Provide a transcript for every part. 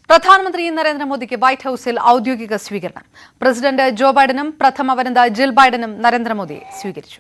പ്രധാനമന്ത്രി നരേന്ദ്രമോദിക്ക് വൈറ്റ് ഹൌസിൽ ഔദ്യോഗിക സ്വീകരണം. പ്രസിഡന്റ് ജോ ബൈഡനും പ്രഥമ വനിത ജിൽ ബൈഡനും നരേന്ദ്രമോദിയെ സ്വീകരിച്ചു.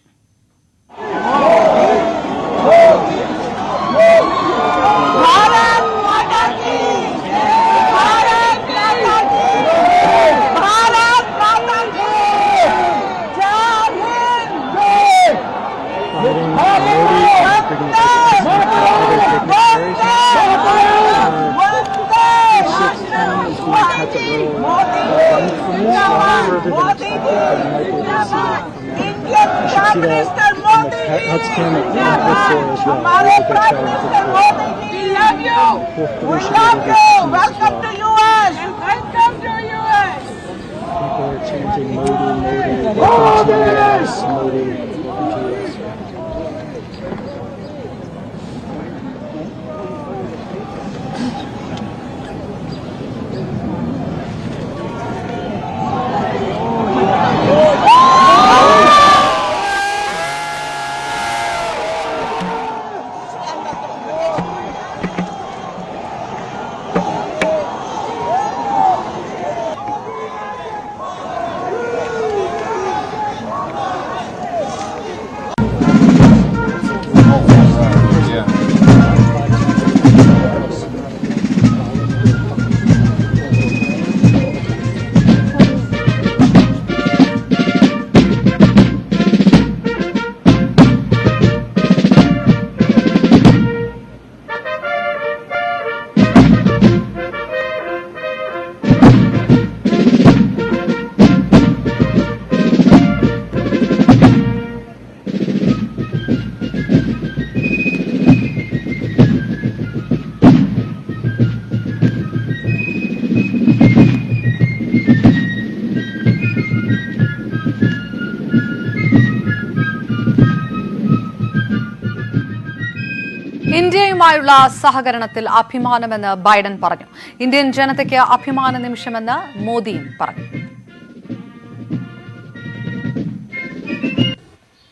ഇന്ത്യയുമായുള്ള സഹകരണത്തിൽ അഭിമാനമെന്ന് ബൈഡൻ പറഞ്ഞു. ഇന്ത്യൻ ജനതയ്ക്ക് അഭിമാന നിമിഷമെന്ന് മോദിയും പറഞ്ഞു.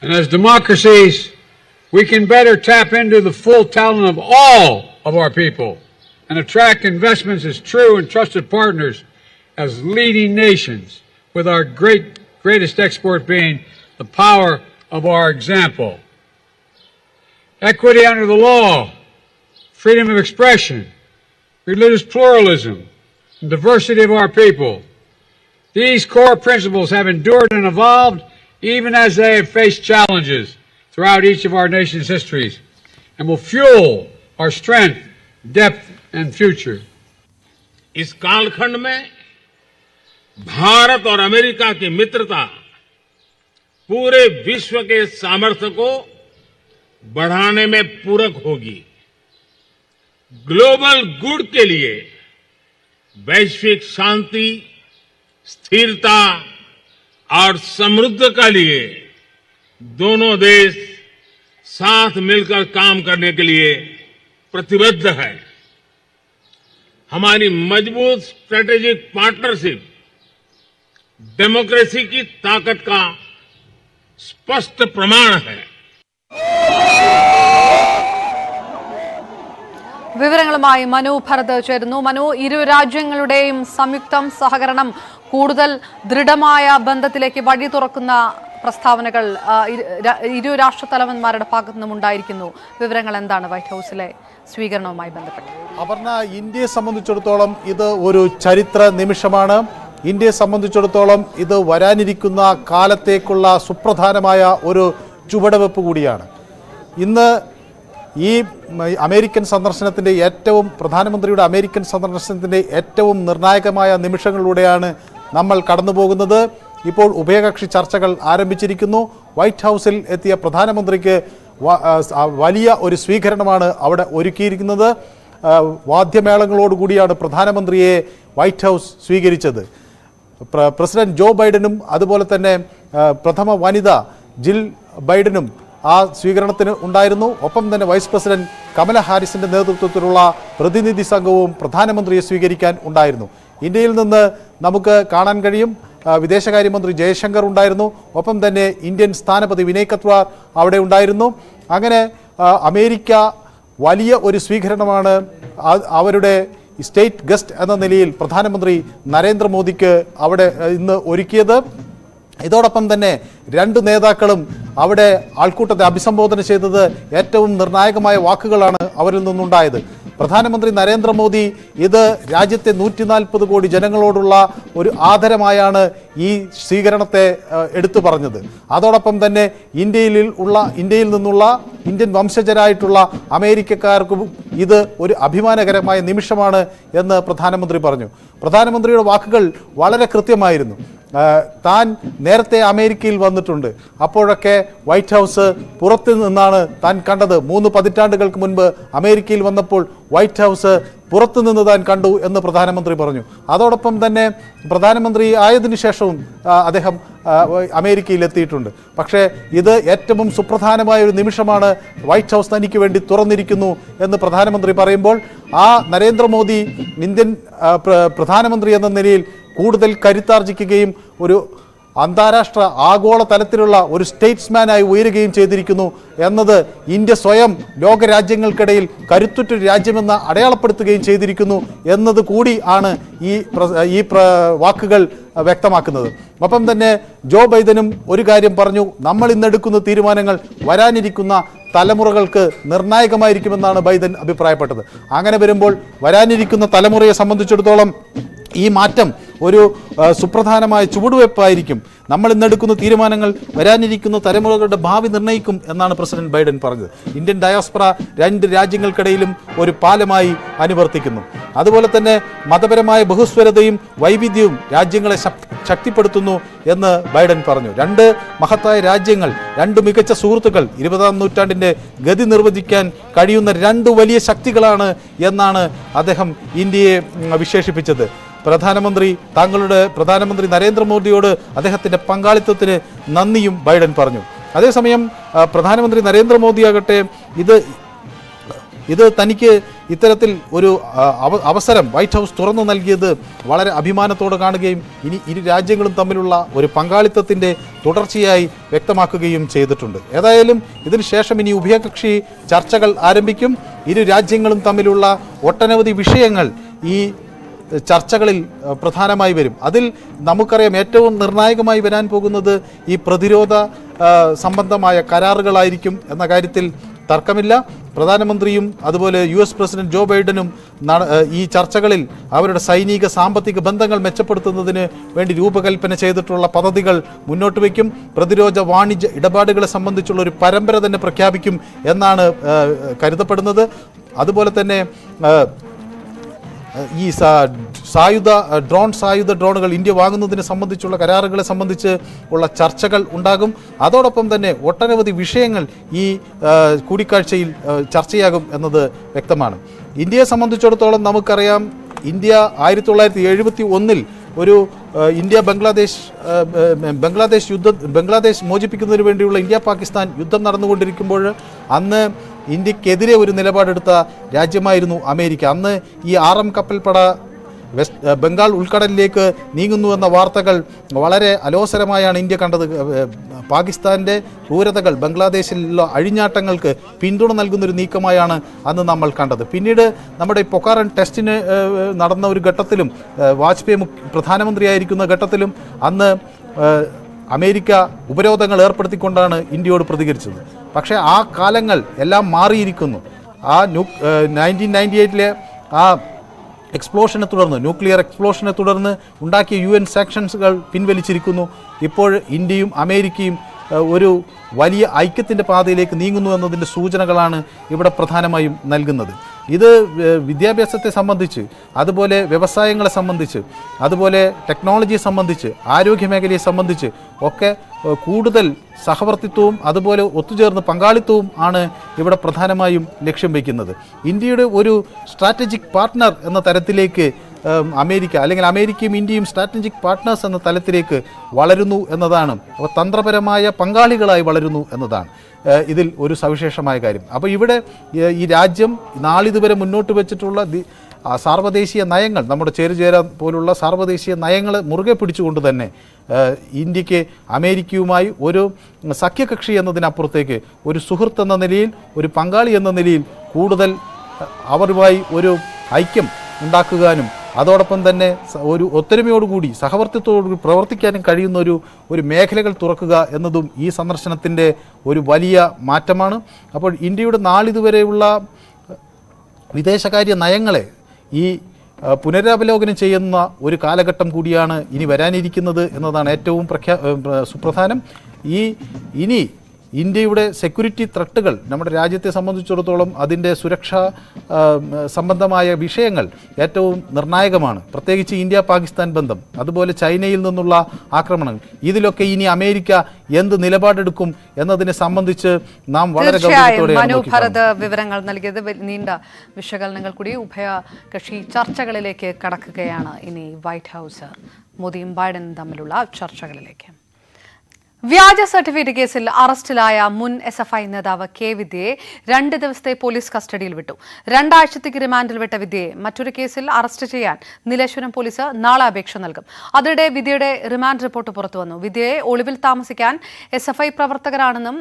And as democracies, we can better tap into the full talent of all of our people and attract investments as true and trusted partners as leading nations, with our greatest export being the power of our example. Equity under the law, freedom of expression, religious pluralism, and diversity of our people. These core principles have endured and evolved even as they have faced challenges throughout each of our nation's histories, and will fuel our strength, depth, and future. इस कालखंड में भारत और America की मित्रता पूरे विश्व के सामर्थ्य को बढ़ाने में पूरक होगी. ग्लोबल गुड के लिए वैश्विक शांति, स्थिरता और समृद्धि के लिए दोनों देश साथ मिलकर काम करने के लिए प्रतिबद्ध है. हमारी मजबूत स्ट्रेटेजिक पार्टनरशिप डेमोक्रेसी की ताकत का स्पष्ट प्रमाण है. വിവരങ്ങളുമായി മനു ഭരത് ചേരുന്നു. മനു, ഇരു രാജ്യങ്ങളുടെയും സംയുക്തം സഹകരണം കൂടുതൽ ദൃഢമായ ബന്ധത്തിലേക്ക് വഴി തുറക്കുന്ന പ്രസ്താവനകൾ ഇരു രാഷ്ട്രതലവന്മാരുടെ ഭാഗത്തു നിന്നും ഉണ്ടായിരിക്കുന്നു. വിവരങ്ങൾ എന്താണ് വൈറ്റ് ഹൌസിലെ സ്വീകരണവുമായി ബന്ധപ്പെട്ട്? അപർണ, ഇന്ത്യയെ സംബന്ധിച്ചിടത്തോളം ഇത് ഒരു ചരിത്ര നിമിഷമാണ്. ഇന്ത്യയെ സംബന്ധിച്ചിടത്തോളം ഇത് വരാനിരിക്കുന്ന കാലത്തേക്കുള്ള സുപ്രധാനമായ ഒരു ചുവടുവെപ്പ് കൂടിയാണ്. ഇന്ന് ഈ അമേരിക്കൻ സന്ദർശനത്തിൻ്റെ പ്രധാനമന്ത്രിയുടെ അമേരിക്കൻ സന്ദർശനത്തിൻ്റെ ഏറ്റവും നിർണായകമായ നിമിഷങ്ങളിലൂടെയാണ് നമ്മൾ കടന്നു പോകുന്നത്. ഇപ്പോൾ ഉഭയകക്ഷി ചർച്ചകൾ ആരംഭിച്ചിരിക്കുന്നു. വൈറ്റ് ഹൗസിൽ എത്തിയ പ്രധാനമന്ത്രിക്ക് വലിയ ഒരു സ്വീകരണമാണ് അവിടെ ഒരുക്കിയിരിക്കുന്നത്. വാദ്യമേളങ്ങളോടുകൂടിയാണ് പ്രധാനമന്ത്രിയെ വൈറ്റ് ഹൗസ് സ്വീകരിച്ചത്. പ്രസിഡന്റ് ജോ ബൈഡനും അതുപോലെ തന്നെ പ്രഥമ വനിത ജിൽ ബൈഡനും ആ സ്വീകരണത്തിന് ഉണ്ടായിരുന്നു. ഒപ്പം തന്നെ വൈസ് പ്രസിഡന്റ് കമല ഹാരിസിന്റെ നേതൃത്വത്തിലുള്ള പ്രതിനിധി സംഘവും പ്രധാനമന്ത്രിയെ സ്വീകരിക്കാൻ ഉണ്ടായിരുന്നു. ഇന്ത്യയിൽ നിന്ന് നമുക്ക് കാണാൻ കഴിയും വിദേശകാര്യമന്ത്രി ജയശങ്കർ ഉണ്ടായിരുന്നു. ഒപ്പം തന്നെ ഇന്ത്യൻ സ്ഥാനപതി വിനയ് കത്വാർ അവിടെ ഉണ്ടായിരുന്നു. അങ്ങനെ അമേരിക്ക വലിയ ഒരു സ്വീകരണമാണ് അവരുടെ സ്റ്റേറ്റ് ഗസ്റ്റ് എന്ന നിലയിൽ പ്രധാനമന്ത്രി നരേന്ദ്രമോദിക്ക് അവിടെ ഇന്ന് ഒരുക്കിയത്. ഇതോടൊപ്പം തന്നെ രണ്ട് നേതാക്കളും അവിടെ ആൾക്കൂട്ടത്തെ അഭിസംബോധന ചെയ്തത് ഏറ്റവും നിർണായകമായ വാക്കുകളാണ് അവരിൽ നിന്നുണ്ടായത്. പ്രധാനമന്ത്രി നരേന്ദ്രമോദി ഇത് രാജ്യത്തെ 140 കോടി ജനങ്ങളോടുള്ള ഒരു ആദരമായാണ് ഈ സ്വീകരണത്തെ എടുത്തു പറഞ്ഞത്. അതോടൊപ്പം തന്നെ ഇന്ത്യയിൽ നിന്നുള്ള ഇന്ത്യൻ വംശജരായിട്ടുള്ള അമേരിക്കക്കാർക്കും ഇത് ഒരു അഭിമാനകരമായ നിമിഷമാണ് എന്ന് പ്രധാനമന്ത്രി പറഞ്ഞു. പ്രധാനമന്ത്രിയുടെ വാക്കുകൾ വളരെ കൃത്യമായിരുന്നു. താൻ നേരത്തെ അമേരിക്കയിൽ വന്നിട്ടുണ്ട്. അപ്പോഴൊക്കെ വൈറ്റ് ഹൗസ് പുറത്തു നിന്നാണ് താൻ കണ്ടത്. 3 പതിറ്റാണ്ടുകൾക്ക് മുൻപ് അമേരിക്കയിൽ വന്നപ്പോൾ വൈറ്റ് ഹൗസ് പുറത്തു നിന്ന് താൻ കണ്ടു എന്ന് പ്രധാനമന്ത്രി പറഞ്ഞു. അതോടൊപ്പം തന്നെ പ്രധാനമന്ത്രി ആയതിനു ശേഷവും അദ്ദേഹം അമേരിക്കയിൽ എത്തിയിട്ടുണ്ട്. പക്ഷേ ഇത് ഏറ്റവും സുപ്രധാനമായ ഒരു നിമിഷമാണ്, വൈറ്റ് ഹൗസ് തനിക്ക് വേണ്ടി തുറന്നിരിക്കുന്നു എന്ന് പ്രധാനമന്ത്രി പറയുമ്പോൾ ആ നരേന്ദ്രമോദി ഇന്ത്യൻ പ്രധാനമന്ത്രി എന്ന നിലയിൽ കൂടുതൽ കരുത്താർജിക്കുകയും ഒരു അന്താരാഷ്ട്ര ആഗോള തലത്തിലുള്ള ഒരു സ്റ്റേറ്റ്സ്മാനായി ഉയരുകയും ചെയ്തിരിക്കുന്നു എന്നത് ഇന്ത്യ സ്വയം ലോകരാജ്യങ്ങൾക്കിടയിൽ കരുത്തുറ്റൊരു രാജ്യമെന്ന് അടയാളപ്പെടുത്തുകയും ചെയ്തിരിക്കുന്നു എന്നത് കൂടി ആണ് ഈ വാക്കുകൾ വ്യക്തമാക്കുന്നത്. ഒപ്പം തന്നെ ജോ ബൈഡനും ഒരു കാര്യം പറഞ്ഞു. നമ്മൾ ഇന്നെടുക്കുന്ന തീരുമാനങ്ങൾ വരാനിരിക്കുന്ന തലമുറകൾക്ക് നിർണായകമായിരിക്കുമെന്നാണ് ബൈഡൻ അഭിപ്രായപ്പെട്ടത്. അങ്ങനെ വരുമ്പോൾ വരാനിരിക്കുന്ന തലമുറയെ സംബന്ധിച്ചിടത്തോളം ഈ മാറ്റം ഒരു സുപ്രധാനമായ ചുവടുവയ്പ്പായിരിക്കും. നമ്മൾ ഇന്നെടുക്കുന്ന തീരുമാനങ്ങൾ വരാനിരിക്കുന്ന തലമുറകളുടെ ഭാവി നിർണ്ണയിക്കും എന്നാണ് പ്രസിഡന്റ് ബൈഡൻ പറഞ്ഞത്. ഇന്ത്യൻ ഡയാസ്പറ രണ്ട് രാജ്യങ്ങൾക്കിടയിലും ഒരു പാലമായി അനുവർത്തിക്കുന്നു. അതുപോലെ തന്നെ മതപരമായ ബഹുസ്വരതയും വൈവിധ്യവും രാജ്യങ്ങളെ ശക്തിപ്പെടുത്തുന്നു എന്ന് ബൈഡൻ പറഞ്ഞു. രണ്ട് മഹത്തായ രാജ്യങ്ങൾ, രണ്ട് മികച്ച സുഹൃത്തുക്കൾ, 20ാം നൂറ്റാണ്ടിൻ്റെ ഗതി നിർവചിക്കാൻ കഴിയുന്ന രണ്ട് വലിയ ശക്തികളാണ് എന്നാണ് അദ്ദേഹം ഇന്ത്യയെ വിശേഷിപ്പിച്ചത്. പ്രധാനമന്ത്രി നരേന്ദ്രമോദിയോട് അദ്ദേഹത്തിൻ്റെ പങ്കാളിത്തത്തിന് നന്ദിയും ബൈഡൻ പറഞ്ഞു. അതേസമയം പ്രധാനമന്ത്രി നരേന്ദ്രമോദിയാകട്ടെ ഇത് തനിക്ക് ഇത്തരത്തിൽ ഒരു അവസരം വൈറ്റ് ഹൗസ് തുറന്നു നൽകിയത് വളരെ അഭിമാനത്തോടെ കാണുകയും ഇനി ഇരു രാജ്യങ്ങളും തമ്മിലുള്ള ഒരു പങ്കാളിത്തത്തിൻ്റെ തുടർച്ചയായി വ്യക്തമാക്കുകയും ചെയ്തിട്ടുണ്ട്. ഏതായാലും ഇതിനു ശേഷം ഇനി ഉഭയകക്ഷി ചർച്ചകൾ ആരംഭിക്കും. ഇരു രാജ്യങ്ങളും തമ്മിലുള്ള ഒട്ടനവധി വിഷയങ്ങൾ ഈ ചർച്ചകളിൽ പ്രധാനമായി വരും. അതിൽ നമുക്കറിയാം ഏറ്റവും നിർണായകമായി വരാൻ പോകുന്നത് ഈ പ്രതിരോധ സംബന്ധമായ കരാറുകളായിരിക്കും എന്ന കാര്യത്തിൽ തർക്കമില്ല. പ്രധാനമന്ത്രിയും അതുപോലെ US പ്രസിഡന്റ് ജോ ബൈഡനും ഈ ചർച്ചകളിൽ അവരുടെ സൈനിക സാമ്പത്തിക ബന്ധങ്ങൾ മെച്ചപ്പെടുത്തുന്നതിന് വേണ്ടി രൂപകൽപ്പന ചെയ്തിട്ടുള്ള പദ്ധതികൾ മുന്നോട്ട് വയ്ക്കും. പ്രതിരോധ വാണിജ്യ ഇടപാടുകളെ സംബന്ധിച്ചുള്ള ഒരു പരമ്പര തന്നെ പ്രഖ്യാപിക്കും എന്നാണ് കരുതപ്പെടുന്നത്. അതുപോലെ തന്നെ ഈ സായുധ ഡ്രോണുകൾ ഇന്ത്യ വാങ്ങുന്നതിനെ സംബന്ധിച്ചുള്ള കരാറുകളെ സംബന്ധിച്ച് ഉള്ള ചർച്ചകൾ ഉണ്ടാകും. അതോടൊപ്പം തന്നെ ഒട്ടനവധി വിഷയങ്ങൾ ഈ കൂടിക്കാഴ്ചയിൽ ചർച്ചയാകും എന്നത് വ്യക്തമാണ്. ഇന്ത്യയെ സംബന്ധിച്ചിടത്തോളം നമുക്കറിയാം, ഇന്ത്യ 1971 ഒരു ബംഗ്ലാദേശ് മോചിപ്പിക്കുന്നതിന് വേണ്ടിയുള്ള ഇന്ത്യ പാകിസ്ഥാൻ യുദ്ധം നടന്നുകൊണ്ടിരിക്കുമ്പോൾ അന്ന് ഇന്ത്യക്കെതിരെ ഒരു നിലപാടെടുത്ത രാജ്യമായിരുന്നു അമേരിക്ക. അന്ന് ഈ 6 കപ്പൽപ്പട ബംഗാൾ ഉൾക്കടലിലേക്ക് നീങ്ങുന്നുവെന്ന വാർത്തകൾ വളരെ അലോസരമായാണ് ഇന്ത്യ കണ്ടത്. പാകിസ്ഥാൻ്റെ ക്രൂരതകൾ, ബംഗ്ലാദേശിലുള്ള അഴിഞ്ഞാട്ടങ്ങൾക്ക് പിന്തുണ നൽകുന്നൊരു നീക്കമായാണ് അന്ന് നമ്മൾ കണ്ടത്. പിന്നീട് നമ്മുടെ പൊഖാറൻ ടെസ്റ്റിന് നടന്ന ഒരു ഘട്ടത്തിലും, വാജ്പേയി പ്രധാനമന്ത്രിയായിരിക്കുന്ന ഘട്ടത്തിലും അന്ന് അമേരിക്ക ഉപരോധങ്ങൾ ഏർപ്പെടുത്തിക്കൊണ്ടാണ് ഇന്ത്യയോട് പ്രതികരിച്ചത്. പക്ഷേ ആ കാലങ്ങൾ എല്ലാം മാറിയിരിക്കുന്നു. ആ 1998 ആ ന്യൂക്ലിയർ എക്സ്പ്ലോഷനെ തുടർന്ന് ഉണ്ടാക്കിയ UN സാങ്ഷൻസുകൾ പിൻവലിച്ചിരിക്കുന്നു. ഇപ്പോൾ ഇന്ത്യയും അമേരിക്കയും ഒരു വലിയ ഐക്യത്തിൻ്റെ പാതയിലേക്ക് നീങ്ങുന്നു എന്നതിൻ്റെ സൂചനകളാണ് ഇവിടെ പ്രധാനമായും നൽകുന്നത്. ഇത് വിദ്യാഭ്യാസത്തെ സംബന്ധിച്ച്, അതുപോലെ വ്യവസായങ്ങളെ സംബന്ധിച്ച്, അതുപോലെ ടെക്നോളജിയെ സംബന്ധിച്ച്, ആരോഗ്യമേഖലയെ സംബന്ധിച്ച് ഒക്കെ കൂടുതൽ സഹവർത്തിത്വവും അതുപോലെ ഒത്തുചേർന്ന് പങ്കാളിത്തവും ആണ് ഇവിടെ പ്രധാനമായും ലക്ഷ്യം വയ്ക്കുന്നത്. ഇന്ത്യയുടെ ഒരു സ്ട്രാറ്റജിക് പാർട്ട്ണർ എന്ന തരത്തിലേക്ക് അമേരിക്ക, അല്ലെങ്കിൽ അമേരിക്കയും ഇന്ത്യയും സ്ട്രാറ്റജിക് പാർട്ട്നേഴ്സ് എന്ന തലത്തിലേക്ക് വളരുന്നു എന്നതാണ്. അപ്പോൾ തന്ത്രപരമായ പങ്കാളികളായി വളരുന്നു എന്നതാണ് ഇതിൽ ഒരു സവിശേഷമായ കാര്യം. അപ്പോൾ ഇവിടെ ഈ രാജ്യം നാളിതുവരെ മുന്നോട്ട് വെച്ചിട്ടുള്ള സാർവദേശീയ നയങ്ങൾ, നമ്മുടെ ചേരുചേര പോലുള്ള സാർവദേശീയ നയങ്ങൾ മുറുകെ പിടിച്ചുകൊണ്ട് തന്നെ ഇന്ത്യക്ക് അമേരിക്കയുമായി ഒരു സഖ്യകക്ഷി എന്നതിനപ്പുറത്തേക്ക് ഒരു സുഹൃത്ത് എന്ന നിലയിൽ, ഒരു പങ്കാളി എന്ന നിലയിൽ കൂടുതൽ അവരുമായി ഒരു ഐക്യം ഉണ്ടാക്കുവാനും അതോടൊപ്പം തന്നെ ഒരു ഒത്തൊരുമയോടുകൂടി സഹവർത്തിത്വത്തോടുകൂടി പ്രവർത്തിക്കാനും കഴിയുന്ന ഒരു മേഖലകൾ തുറക്കുക എന്നതും ഈ സന്ദർശനത്തിൻ്റെ ഒരു വലിയ മാറ്റമാണ്. അപ്പോൾ ഇന്ത്യയുടെ നാളിതുവരെയുള്ള വിദേശകാര്യ നയങ്ങളെ ഈ പുനരവലോകനം ചെയ്യുന്ന ഒരു കാലഘട്ടം കൂടിയാണ് ഇനി വരാനിരിക്കുന്നത് എന്നതാണ് ഏറ്റവും സുപ്രധാനം. ഇനി ഇന്ത്യയുടെ സെക്യൂരിറ്റി ത്രെട്ടുകൾ നമ്മുടെ രാജ്യത്തെ സംബന്ധിച്ചിടത്തോളം അതിൻ്റെ സുരക്ഷാ സംബന്ധമായ വിഷയങ്ങൾ ഏറ്റവും നിർണായകമാണ്. പ്രത്യേകിച്ച് ഇന്ത്യ പാകിസ്ഥാൻ ബന്ധം, അതുപോലെ ചൈനയിൽ നിന്നുള്ള ആക്രമണങ്ങൾ, ഇതിലൊക്കെ ഇനി അമേരിക്ക എന്ത് നിലപാടെടുക്കും എന്നതിനെ സംബന്ധിച്ച് നാം വളരെ മനോഭരത് വിവരങ്ങൾ നൽകിയത്. നീണ്ട വിശകലനങ്ങൾ കൂടി ഉഭയകക്ഷി ചർച്ചകളിലേക്ക് കടക്കുകയാണ്. ഇനി വൈറ്റ് ഹൗസ് മോദിയും ബൈഡനും തമ്മിലുള്ള ചർച്ചകളിലേക്ക്. വ്യാജ സർട്ടിഫിക്കറ്റ് കേസിൽ അറസ്റ്റിലായ മുൻ SFI നേതാവ് കെ വിദ്യയെ 2 ദിവസത്തെ പോലീസ് കസ്റ്റഡിയിൽ വിട്ടു. 2 ആഴ്ചത്തേക്ക് റിമാൻഡിൽ വിട്ട വിദ്യയെ മറ്റൊരു കേസിൽ അറസ്റ്റ് ചെയ്യാൻ നീലേശ്വരം പോലീസ് നാളെ അപേക്ഷ നൽകും. അതിനിടെ വിദ്യയുടെ റിമാൻഡ് റിപ്പോർട്ട് പുറത്തുവന്നു. വിദ്യയെ ഒളിവിൽ താമസിക്കാൻ SFI പ്രവർത്തകരാണെന്നും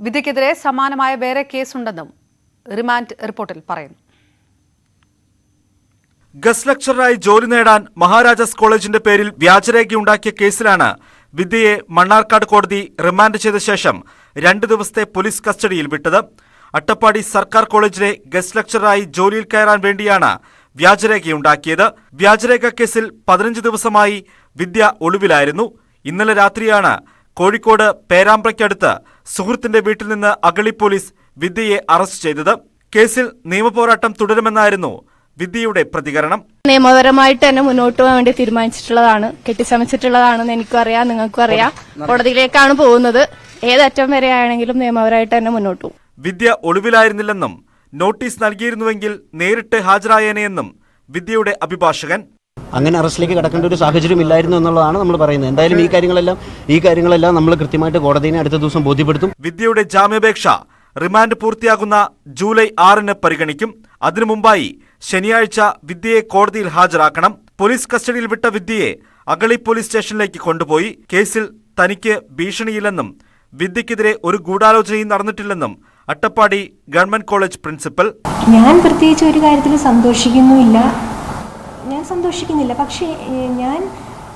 വിദ്യക്കെതിരെ സമാനമായ വേറെ കേസുണ്ടെന്നും റിമാൻഡ് റിപ്പോർട്ടിൽ പറയുന്നു. ഗസ്റ്റ് ലെക്ചററായി ജോലി നേടാൻ മഹാരാജാസ് കോളേജിന്റെ പേരിൽ വ്യാജരേഖയുണ്ടാക്കിയ കേസിലാണ് വിദ്യയെ മണ്ണാർക്കാട് കോടതി റിമാൻഡ് ചെയ്ത ശേഷം 2 ദിവസത്തെ പോലീസ് കസ്റ്റഡിയിൽ വിട്ടത്. അട്ടപ്പാടി സർക്കാർ കോളേജിലെ ഗസ്റ്റ് ലെക്ചററായി ജോലിയിൽ കയറാൻ വേണ്ടിയാണ് വ്യാജരേഖയുണ്ടാക്കിയത്. വ്യാജരേഖ കേസിൽ 15 ദിവസമായി വിദ്യ ഒളിവിലായിരുന്നു. ഇന്നലെ രാത്രിയാണ് കോഴിക്കോട് പേരാമ്പ്രയ്ക്കടുത്ത് സുഹൃത്തിന്റെ വീട്ടിൽ നിന്ന് അഗളി പോലീസ് വിദ്യയെ അറസ്റ്റ് ചെയ്തത്. കേസിൽ നിയമപോരാട്ടം തുടരുമെന്നായിരുന്നു വിദ്യയുടെ പ്രതികരണം. നിയമപരമായിട്ട് തന്നെ മുന്നോട്ട് പോകാൻ വേണ്ടി തീരുമാനിച്ചിട്ടുള്ളതാണ്, കെട്ടിച്ചമച്ചിട്ടുള്ളതാണെന്ന് എനിക്കും അറിയാം, നിങ്ങൾക്കും അറിയാം. കോടതിയിലേക്കാണ് പോകുന്നത്. ഏതറ്റം വരെ ആണെങ്കിലും നിയമപരമായിട്ട് തന്നെ മുന്നോട്ട് പോകും. വിദ്യ ഒളിവിലായിരുന്നില്ലെന്നും നോട്ടീസ് നൽകിയിരുന്നുവെങ്കിൽ നേരിട്ട് ഹാജരായേനെയെന്നും വിദ്യയുടെ അഭിഭാഷകൻ. അങ്ങനെ അറസ്റ്റിലേക്ക് കടക്കേണ്ട ഒരു സാഹചര്യം ഇല്ലായിരുന്നു എന്നുള്ളതാണ് നമ്മൾ പറയുന്നത്. എന്തായാലും ഈ കാര്യങ്ങളെല്ലാം നമ്മൾ കൃത്യമായിട്ട് കോടതിയെ അടുത്ത ദിവസം ബോധ്യപ്പെടുത്തും. വിദ്യയുടെ ജാമ്യാപേക്ഷ റിമാൻഡ് പൂർത്തിയാകുന്ന ജൂലൈ 6 പരിഗണിക്കും. അതിനു മുമ്പായി ശനിയാഴ്ച വിദ്യയെ കോടതിയിൽ ഹാജരാക്കണം. പോലീസ് കസ്റ്റഡിയിൽ വിട്ട വിദ്യയെ അഗളി പോലീസ് സ്റ്റേഷനിലേക്ക് കൊണ്ടുപോയി. കേസിൽ തനിക്ക് ഭീഷണിയില്ലെന്നും വിദ്യക്കെതിരെ ഒരു ഗൂഢാലോചനയും നടന്നിട്ടില്ലെന്നും അട്ടപ്പാടി ഗവൺമെന്റ് കോളേജ് പ്രിൻസിപ്പൽ. ഞാൻ പ്രത്യേകിച്ച് ഒരു കാര്യത്തിൽ സന്തോഷിക്കുന്നില്ല. പക്ഷേ ഞാൻ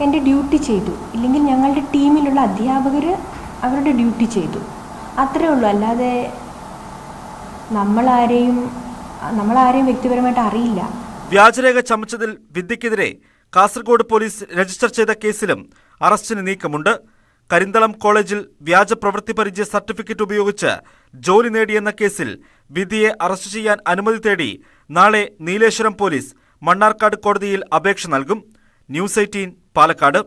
എൻ്റെ ഡ്യൂട്ടി ചെയ്തു. ഇല്ലെങ്കിൽ ഞങ്ങളുടെ ടീമിലുള്ള അധ്യാപകർ അവരുടെ ഡ്യൂട്ടി ചെയ്തു. അത്രേ ഉള്ളൂ. അല്ലാതെ നമ്മളാരെയും വ്യക്തിപരമായിട്ട് അറിയില്ല. വ്യാജരേഖ ചമച്ചതിൽ വിദ്യക്കെതിരെ കാസർഗോഡ് പോലീസ് രജിസ്റ്റർ ചെയ്ത കേസിലും അറസ്റ്റിന് നീക്കമുണ്ട്. കരിന്തളം കോളേജിൽ വ്യാജ പ്രവൃത്തി പരിചയ സർട്ടിഫിക്കറ്റ് ഉപയോഗിച്ച് ജോലി നേടിയെന്ന കേസിൽ വിദ്യയെ അറസ്റ്റ് ചെയ്യാൻ അനുമതി തേടി നാളെ നീലേശ്വരം പോലീസ് മണ്ണാർക്കാട് കോടതിയിൽ അപേക്ഷ നൽകും. ന്യൂസ് 18 പാലക്കാട്.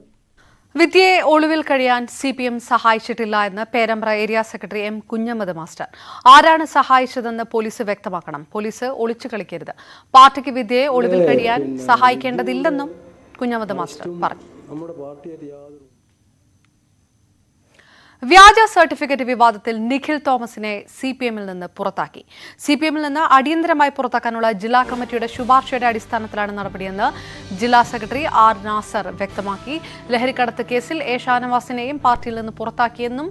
വിദ്യയെ ഒളിവിൽ കഴിയാൻ CPM സഹായിച്ചിട്ടില്ല എന്ന് Perambra area secretary M. Kunhammad master. ആരാണ് സഹായിച്ചതെന്ന് പോലീസ് വ്യക്തമാക്കണം. പോലീസ് ഒളിച്ചു കളിക്കരുത്. പാർട്ടിക്ക് വിദ്യയെ ഒളിവിൽ കഴിയാൻ സഹായിക്കേണ്ടതില്ലെന്നും കുഞ്ഞമ്മദ് മാസ്റ്റർ പറഞ്ഞു. വ്യാജ സർട്ടിഫിക്കറ്റ് വിവാദത്തിൽ നിഖിൽ തോമസിനെ CPMൽ നിന്ന് പുറത്താക്കി. CPMൽ നിന്ന് അടിയന്തരമായി പുറത്താക്കാനുള്ള ജില്ലാ കമ്മിറ്റിയുടെ ശുപാർശയുടെ അടിസ്ഥാനത്തിലാണ് നടപടിയെന്ന് ജില്ലാ സെക്രട്ടറി R. നാസർ വ്യക്തമാക്കി. ലഹരിക്കടത്ത് കേസിൽ A. ഷാനവാസിനെയും പാർട്ടിയിൽ നിന്ന് പുറത്താക്കിയെന്നും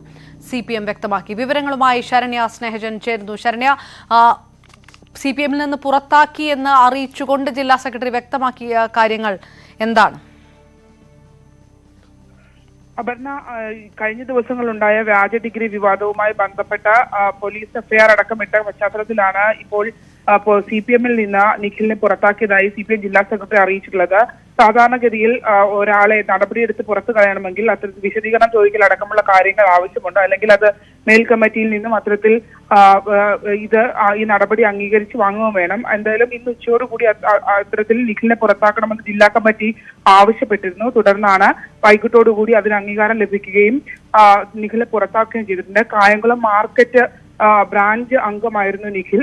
CPM വ്യക്തമാക്കി. വിവരങ്ങളുമായി ശരണ്യ സ്നേഹജൻ ചേരുന്നു. ശരണ്യ, CPMൽ നിന്ന് പുറത്താക്കിയെന്ന് അറിയിച്ചുകൊണ്ട് ജില്ലാ സെക്രട്ടറി വ്യക്തമാക്കിയ കാര്യങ്ങൾ എന്താണ്? അപർണ, കഴിഞ്ഞ ദിവസങ്ങളുണ്ടായ വ്യാജ ഡിഗ്രി വിവാദവുമായി ബന്ധപ്പെട്ട പോലീസ് FIR അടക്കമിട്ട പശ്ചാത്തലത്തിലാണ് ഇപ്പോൾ CPMൽ നിന്ന് നിഖിലിനെ പുറത്താക്കിയതായി CPM ജില്ലാ സെക്രട്ടറി അറിയിച്ചിട്ടുള്ളത്. സാധാരണഗതിയിൽ ഒരാളെ നടപടിയെടുത്ത് പുറത്തു കളയണമെങ്കിൽ അത്തരത്തിൽ വിശദീകരണം ചോദിക്കൽ അടക്കമുള്ള കാര്യങ്ങൾ ആവശ്യമുണ്ട്. അല്ലെങ്കിൽ അത് മേൽ കമ്മിറ്റിയിൽ നിന്നും അത്തരത്തിൽ ഈ നടപടി അംഗീകരിച്ച് വാങ്ങുകയും വേണം. എന്തായാലും ഇന്ന് ഉച്ചയോടുകൂടി അത്തരത്തിൽ നിഖിലിനെ പുറത്താക്കണമെന്ന് ജില്ലാ കമ്മിറ്റി ആവശ്യപ്പെട്ടിരുന്നു. തുടർന്നാണ് വൈകിട്ടോടുകൂടി അതിന് അംഗീകാരം ലഭിക്കുകയും നിഖിലിനെ പുറത്താക്കുകയും ചെയ്തിട്ടുണ്ട്. കായംകുളം മാർക്കറ്റ് ബ്രാഞ്ച് അംഗമായിരുന്നു നിഖിൽ.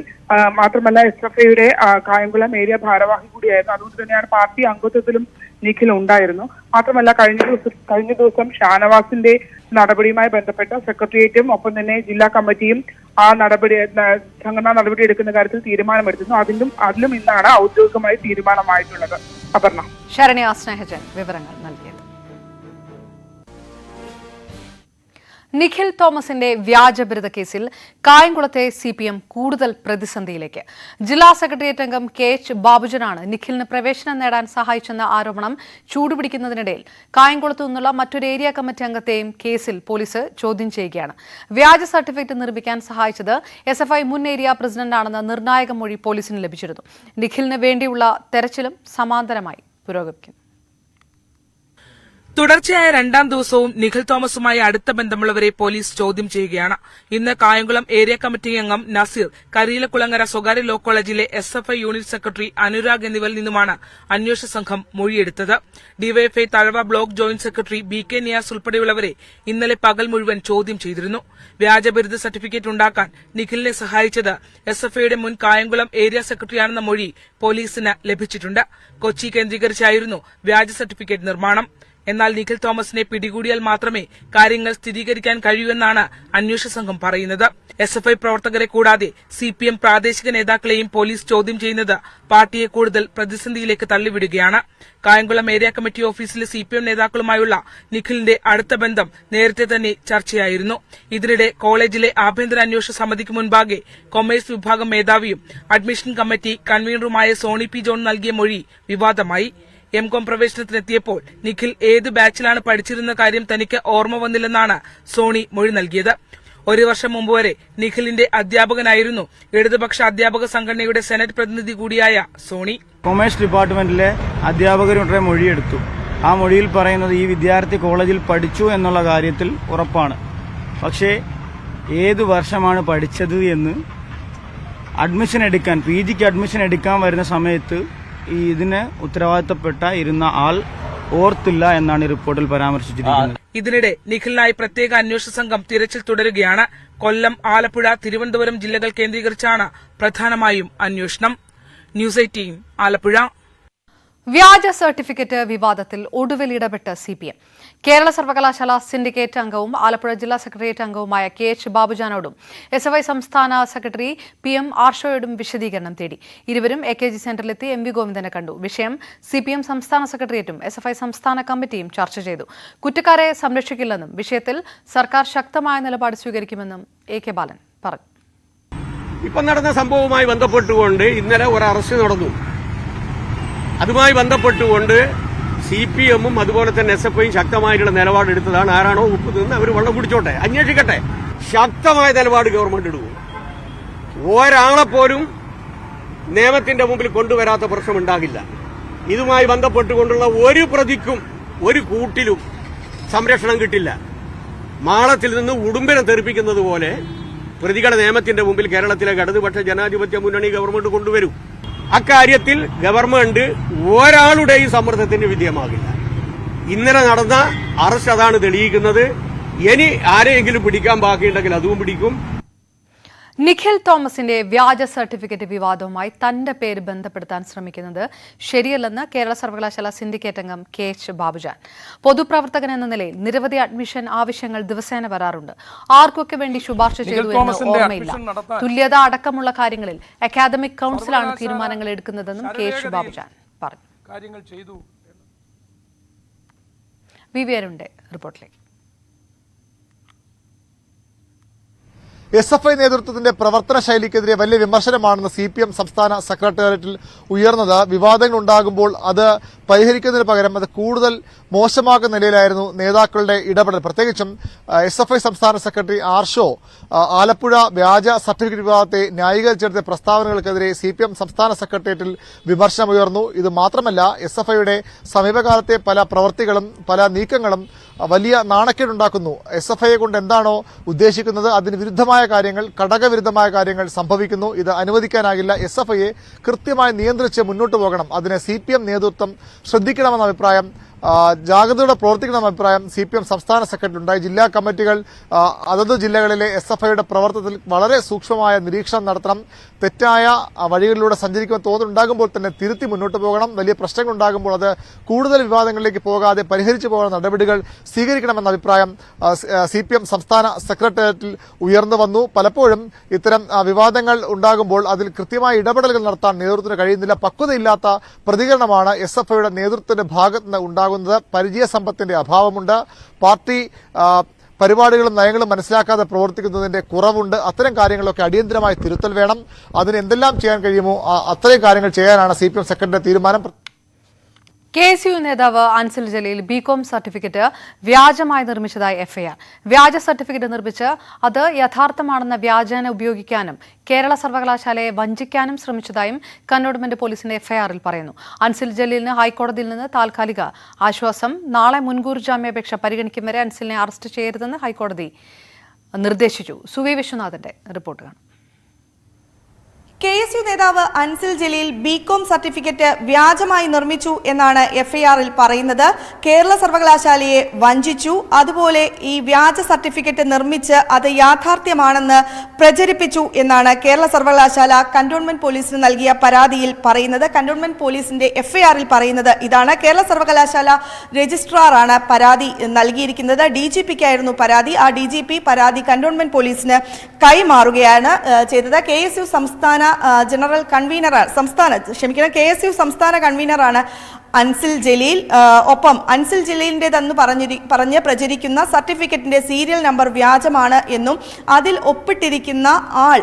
മാത്രമല്ല SFIയുടെ കായംകുളം ഏരിയ ഭാരവാഹി കൂടിയായിരുന്നു. അതുകൊണ്ട് തന്നെയാണ് പാർട്ടി അംഗത്വത്തിലും നിഖിൽ ഉണ്ടായിരുന്നു. മാത്രമല്ല കഴിഞ്ഞ ദിവസം ഷാനവാസിന്റെ നടപടിയുമായി ബന്ധപ്പെട്ട സെക്രട്ടേറിയറ്റും ഒപ്പം തന്നെ ജില്ലാ കമ്മിറ്റിയും സംഘടനാ നടപടി എടുക്കുന്ന കാര്യത്തിൽ തീരുമാനമെടുത്തിരുന്നു. അതിലും ഇന്നാണ് ഔദ്യോഗികമായി തീരുമാനമായിട്ടുള്ളത്. അപർണ. ശരണ്യ സ്നേഹജൻ വിവരങ്ങൾ നൽകിയത്. നിഖിൽ തോമസിന്റെ വ്യാജബിരുദ കേസിൽ കായംകുളത്തെ CPM കൂടുതൽ പ്രതിസന്ധിയിലേക്ക്. ജില്ലാ സെക്രട്ടേറിയറ്റ് അംഗം KH ബാബുജനാണ് നിഖിലിന് പ്രവേശനം നേടാൻ സഹായിച്ചെന്ന ആരോപണം ചൂടുപിടിക്കുന്നതിനിടയിൽ കായംകുളത്തു നിന്നുള്ള മറ്റൊരു ഏരിയ കമ്മിറ്റി അംഗത്തെയും കേസിൽ പോലീസ് ചോദ്യം ചെയ്യുകയാണ്. വ്യാജ സർട്ടിഫിക്കറ്റ് നിർമ്മിക്കാൻ സഹായിച്ചത് SFI മുൻ ഏരിയ പ്രസിഡന്റാണെന്ന നിർണായക മൊഴി പോലീസിന് ലഭിച്ചിരുന്നു. നിഖിലിന് വേണ്ടിയുള്ള തെരച്ചിലും സമാന്തരമായി പുരോഗമിക്കുന്നു. തുടർച്ചയായ രണ്ടാം ദിവസവും നിഖിൽ തോമസുമായി അടുത്ത ബന്ധമുള്ളവരെ പോലീസ് ചോദ്യം ചെയ്യുകയാണ്. ഇന്ന് കായംകുളം ഏരിയ കമ്മിറ്റി അംഗം നസീർ, കരിയിലക്കുളങ്ങര സ്വകാര്യ ലോ കോളേജിലെ SFI യൂണിറ്റ് സെക്രട്ടറി അനുരാഗ് എന്നിവരിൽ നിന്നുമാണ് അന്വേഷണ സംഘം മൊഴിയെടുത്തത്. DYFI Thazhava block joint secretary BK Niyas ഉൾപ്പെടെയുള്ളവരെ ഇന്നലെ പകൽ മുഴുവൻ ചോദ്യം ചെയ്തിരുന്നു. വ്യാജബിരുദ സർട്ടിഫിക്കറ്റ് ഉണ്ടാക്കാൻ നിഖിലിനെ സഹായിച്ചത് SFIയുടെ മുൻ കായംകുളം ഏരിയ സെക്രട്ടറിയാണെന്ന മൊഴി പോലീസിന് ലഭിച്ചിട്ടുണ്ട്. കൊച്ചി കേന്ദ്രീകരിച്ചായിരുന്നു വ്യാജ സർട്ടിഫിക്കറ്റ് നിർമ്മാണം. എന്നാൽ നിഖിൽ തോമസിനെ പിടികൂടിയാൽ മാത്രമേ കാര്യങ്ങൾ സ്ഥിരീകരിക്കാൻ കഴിയൂവെന്നാണ് അന്വേഷണ സംഘം പറയുന്നത്. SFI പ്രവർത്തകരെ കൂടാതെ CPM പ്രാദേശിക നേതാക്കളെയും പോലീസ് ചോദ്യം ചെയ്യുന്നത് പാർട്ടിയെ കൂടുതൽ പ്രതിസന്ധിയിലേക്ക് തള്ളിവിടുകയാണ്. കായംകുളം ഏരിയ കമ്മിറ്റി ഓഫീസിലെ CPM നേതാക്കളുമായുള്ള നിഖിലിന്റെ അടുത്ത ബന്ധം നേരത്തെ തന്നെ ചർച്ചയായിരുന്നു. ഇതിനിടെ കോളേജിലെ ആഭ്യന്തര അന്വേഷണ സമിതിക്ക് മുൻപാകെ കൊമേഴ്സ് വിഭാഗം മേധാവിയും അഡ്മിഷൻ കമ്മിറ്റി കൺവീനറുമായ സോണി P. ജോൺ നൽകിയ മൊഴി വിവാദമായി. MCOM പ്രവേശനത്തിനെത്തിയപ്പോൾ നിഖിൽ ഏത് ബാച്ചിലാണ് പഠിച്ചിരുന്ന കാര്യം തനിക്ക് ഓർമ്മ വന്നില്ലെന്നാണ് സോണി മൊഴി നൽകിയത്. ഒരു വർഷം മുമ്പ് വരെ നിഖിലിന്റെ അധ്യാപകനായിരുന്നു ഇടതുപക്ഷ അധ്യാപക സംഘടനയുടെ സെനറ്റ് പ്രതിനിധി കൂടിയായ സോണി. കൊമേഴ്സ് ഡിപ്പാർട്ട്മെന്റിലെ അധ്യാപകരുടെ മൊഴിയെടുത്തു. ആ മൊഴിയിൽ പറയുന്നത് ഈ വിദ്യാർത്ഥി കോളേജിൽ പഠിച്ചു എന്നുള്ള കാര്യത്തിൽ ഉറപ്പാണ്. പക്ഷേ ഏതു വർഷമാണ് പഠിച്ചത് എന്ന് അഡ്മിഷൻ എടുക്കാൻ, PGക്ക് അഡ്മിഷൻ എടുക്കാൻ വരുന്ന സമയത്ത് ഇതിന് ഉത്തരവാദിത്തപ്പെട്ട ഇരുന്ന ആൾ ഓർത്തില്ല എന്നാണ് റിപ്പോർട്ടിൽ പരാമർശിച്ചിരിക്കുന്നത്. ഇതിനിടെ നിഖിലിനായി പ്രത്യേക അന്വേഷണ സംഘം തിരച്ചിൽ തുടരുകയാണ്. കൊല്ലം, ആലപ്പുഴ, തിരുവനന്തപുരം ജില്ലകൾ കേന്ദ്രീകരിച്ചാണ് പ്രധാനമായും അന്വേഷണം. ന്യൂസ് 18 ആലപ്പുഴ. വ്യാജ സർട്ടിഫിക്കറ്റ് വിവാദത്തിൽ ഒടുവിൽ ഇടപെട്ട് CPM. കേരള സർവകലാശാല സിൻഡിക്കേറ്റ് അംഗവും ആലപ്പുഴ ജില്ലാ സെക്രട്ടേറിയറ്റ് അംഗവുമായ KH ബാബുജാനോടും SFI സംസ്ഥാന സെക്രട്ടറി PM ആർഷോയോടും വിശദീകരണം തേടി. ഇരുവരും AKG സെന്ററിലെത്തി MV ഗോവിന്ദനെ കണ്ടു. വിഷയം CPM സംസ്ഥാന സെക്രട്ടേറിയറ്റും SFI സംസ്ഥാന കമ്മിറ്റിയും ചർച്ച ചെയ്തു. കുറ്റക്കാരെ സംരക്ഷിക്കില്ലെന്നും വിഷയത്തിൽ സർക്കാർ ശക്തമായ നിലപാട് സ്വീകരിക്കുമെന്നും AK ബാലൻ പറഞ്ഞു. ഇപ്പം നടന്ന സംഭവവുമായി ബന്ധപ്പെട്ടുകൊണ്ട് ഇന്നലെ ഒരു അറസ്റ്റ് നടന്നു. അതുമായി ബന്ധപ്പെട്ടുകൊണ്ട് CPM അതുപോലെ തന്നെ SFIയും ശക്തമായിട്ടുള്ള നിലപാടെടുത്തതാണ്. ആരാണോ ഉപ്പ് നിന്ന് അവർ വെള്ളം കുടിച്ചോട്ടെ, അന്വേഷിക്കട്ടെ. ശക്തമായ നിലപാട് ഗവൺമെന്റ് എടുക്കും. ഒരാളെപ്പോലും നിയമത്തിന്റെ മുമ്പിൽ കൊണ്ടുവരാത്ത പ്രശ്നമുണ്ടാകില്ല. ഇതുമായി ബന്ധപ്പെട്ടുകൊണ്ടുള്ള ഒരു പ്രതിക്കും ഒരു കൂട്ടിലും സംരക്ഷണം കിട്ടില്ല. മാളത്തിൽ നിന്ന് ഉടുമ്പിനെ തെറിപ്പിക്കുന്നത് പോലെ പ്രതികളെ നിയമത്തിന്റെ മുമ്പിൽ കേരളത്തിലെ ഇടതുപക്ഷ ജനാധിപത്യ മുന്നണി ഗവൺമെന്റ് കൊണ്ടുവരും. അക്കാര്യത്തിൽ ഗവൺമെന്റ് ഒരാളുടെയും സമ്മർദ്ദത്തിന് വിധേയമാകില്ല. ഇന്നലെ നടന്ന അറസ്റ്റ് അതാണ് തെളിയിക്കുന്നത്. ഇനി ആരെയെങ്കിലും പിടിക്കാൻ ബാക്കിയുണ്ടെങ്കിൽ അതും പിടിക്കും. നിഖിൽ തോമസിന്റെ വ്യാജ സർട്ടിഫിക്കറ്റ് വിവാദവുമായി തന്റെ പേര് ബന്ധപ്പെടുത്താൻ ശ്രമിക്കുന്നത് ശരിയല്ലെന്ന് കേരള സർവകലാശാല സിൻഡിക്കേറ്റ് അംഗം KH ബാബുജാൻ. പൊതുപ്രവർത്തകൻ എന്ന നിലയിൽ നിരവധി അഡ്മിഷൻ ആവശ്യങ്ങൾ ദിവസേന വരാറുണ്ട്. ആർക്കൊക്കെ വേണ്ടി ശുപാർശ ചെയ്തു എന്ന് ഓർമ്മയില്ല. തുല്യത അടക്കമുള്ള കാര്യങ്ങളിൽ അക്കാദമിക് കൌൺസിലാണ് തീരുമാനങ്ങൾ എടുക്കുന്നതെന്നും KH ബാബുജാൻ പറഞ്ഞു. വിവിയരുണ്ട് റിപ്പോർട്ടിലേക്ക്. SFI നേതൃത്വത്തിന്റെ പ്രവർത്തന ശൈലിക്കെതിരെ വലിയ വിമർശനമാണെന്ന് CPM സംസ്ഥാന സെക്രട്ടേറിയറ്റിൽ ഉയർന്നത്. വിവാദങ്ങൾ ഉണ്ടാകുമ്പോൾ അത് പരിഹരിക്കുന്നതിന് പകരം അത് കൂടുതൽ മോശമാക്കുന്ന നിലയിലായിരുന്നു നേതാക്കളുടെ ഇടപെടൽ. പ്രത്യേകിച്ചും SFI സംസ്ഥാന സെക്രട്ടറി ആർഷോ ആലപ്പുഴ വ്യാജ സർട്ടിഫിക്കറ്റ് വിവാദത്തെ ന്യായീകരിച്ചെടുത്ത പ്രസ്താവനകൾക്കെതിരെ CPM സംസ്ഥാന സെക്രട്ടേറിയറ്റിൽ വിമർശനമുയർന്നു. ഇത് മാത്രമല്ല, SFIയുടെ സമീപകാലത്തെ പല പ്രവൃത്തികളും പല നീക്കങ്ങളും വലിയ നാണക്കേടുണ്ടാക്കുന്നു. SFIയെ കൊണ്ട് എന്താണോ ഉദ്ദേശിക്കുന്നത് അതിന് വിരുദ്ധമായ കാര്യങ്ങൾ, ഘടകവിരുദ്ധമായ കാര്യങ്ങൾ സംഭവിക്കുന്നു. ഇത് അനുവദിക്കാനാകില്ല. SFIയെ കൃത്യമായി നിയന്ത്രിച്ച് മുന്നോട്ട് പോകണം. അതിന് CPM നേതൃത്വം ശ്രദ്ധിക്കണമെന്ന അഭിപ്രായം, ജാഗ്രതയോടെ പ്രവർത്തിക്കണമെന്ന അഭിപ്രായം CPM സംസ്ഥാന സെക്രട്ടറി ഉണ്ടായി. ജില്ലാ കമ്മിറ്റികൾ അതത് ജില്ലകളിലെ SFIയുടെ പ്രവർത്തനത്തിൽ വളരെ സൂക്ഷ്മമായ നിരീക്ഷണം നടത്തണം. തെറ്റായ വഴികളിലൂടെ സഞ്ചരിക്കുമെന്ന് തോന്നുന്നുണ്ടാകുമ്പോൾ തന്നെ തിരുത്തി മുന്നോട്ട് പോകണം. വലിയ പ്രശ്നങ്ങൾ ഉണ്ടാകുമ്പോൾ അത് കൂടുതൽ വിവാദങ്ങളിലേക്ക് പോകാതെ പരിഹരിച്ചു പോകുന്ന നടപടികൾ സ്വീകരിക്കണമെന്ന അഭിപ്രായം CPM സംസ്ഥാന സെക്രട്ടേറിയറ്റിൽ ഉയർന്നു വന്നു. പലപ്പോഴും ഇത്തരം വിവാദങ്ങൾ ഉണ്ടാകുമ്പോൾ അതിൽ കൃത്യമായ ഇടപെടലുകൾ നടത്താൻ നേതൃത്വത്തിന് കഴിയുന്നില്ല. പക്വതയില്ലാത്ത പ്രതികരണമാണ് SFIയുടെ നേതൃത്വത്തിന്റെ ഭാഗത്ത് നിന്ന് ഉണ്ടാകുന്നത്. പരിചയ സമ്പത്തിന്റെ അഭാവമുണ്ട്. പാർട്ടി പരിപാടികളും നയങ്ങളും മനസ്സിലാക്കാതെ പ്രവർത്തിക്കുന്നതിന്റെ കുറവുണ്ട്. അത്തരം കാര്യങ്ങളൊക്കെ അടിയന്തരമായി തിരുത്തൽ വേണം. അതിന് എന്തെല്ലാം ചെയ്യാൻ കഴിയുമോ അത്രയും കാര്യങ്ങൾ ചെയ്യാനാണ് CPM സെക്രട്ടറിയുടെ തീരുമാനം. KSU നേതാവ് അൻസിൽ ജലീൽ ബികോം സർട്ടിഫിക്കറ്റ് വ്യാജമായി നിർമ്മിച്ചതായി എഫ്ഐആർ. വ്യാജ സർട്ടിഫിക്കറ്റ് നിർമ്മിച്ച് അത് യഥാർത്ഥമാണെന്ന വ്യാജേന ഉപയോഗിക്കാനും കേരള സർവകലാശാലയെ വഞ്ചിക്കാനും ശ്രമിച്ചതായും കന്റോൺമെന്റ് പോലീസിന്റെ എഫ്ഐആറിൽ പറയുന്നു. അൻസിൽ ജലീലിന് ഹൈക്കോടതിയിൽ നിന്ന് താൽക്കാലിക ആശ്വാസം. നാളെ മുൻകൂർ ജാമ്യാപേക്ഷ പരിഗണിക്കും വരെ അൻസിലിനെ അറസ്റ്റ് ചെയ്യരുതെന്ന് ഹൈക്കോടതി നിർദ്ദേശിച്ചു. സുവി വിശ്വനാഥന്റെ റിപ്പോർട്ട് കാണാം. KSU നേതാവ് അൻസിൽ ജലീൽ ബികോം സർട്ടിഫിക്കറ്റ് വ്യാജമായി നിർമ്മിച്ചു എന്നാണ് എഫ്ഐആറിൽ പറയുന്നത്. കേരള സർവകലാശാലയെ വഞ്ചിച്ചു, അതുപോലെ ഈ വ്യാജ സർട്ടിഫിക്കറ്റ് നിർമ്മിച്ച് അത് യാഥാർത്ഥ്യമാണെന്ന് പ്രചരിപ്പിച്ചു എന്നാണ് കേരള സർവകലാശാല കന്റോൺമെന്റ് പോലീസിന് നൽകിയ പരാതിയിൽ പറയുന്നത്. കന്റോൺമെന്റ് പോലീസിന്റെ എഫ്ഐആറിൽ പറയുന്നത് ഇതാണ്. കേരള സർവകലാശാല രജിസ്ട്രാറാണ് പരാതി നൽകിയിരിക്കുന്നത്. DGPക്കായിരുന്നു പരാതി. ആ DGP പരാതി കന്റോൺമെന്റ് പോലീസിന് കൈമാറുകയാണ് ചെയ്തത്. KSU സംസ്ഥാന ജനറൽ കൺവീനർ KSU സംസ്ഥാന കൺവീനറാണ് അൻസിൽ ജലീൽ. ഒപ്പം അൻസിൽ ജലീലിൻ്റെതെന്ന് പറഞ്ഞ് പ്രചരിക്കുന്ന സർട്ടിഫിക്കറ്റിന്റെ സീരിയൽ നമ്പർ വ്യാജമാണ് എന്നും അതിൽ ഒപ്പിട്ടിരിക്കുന്ന ആൾ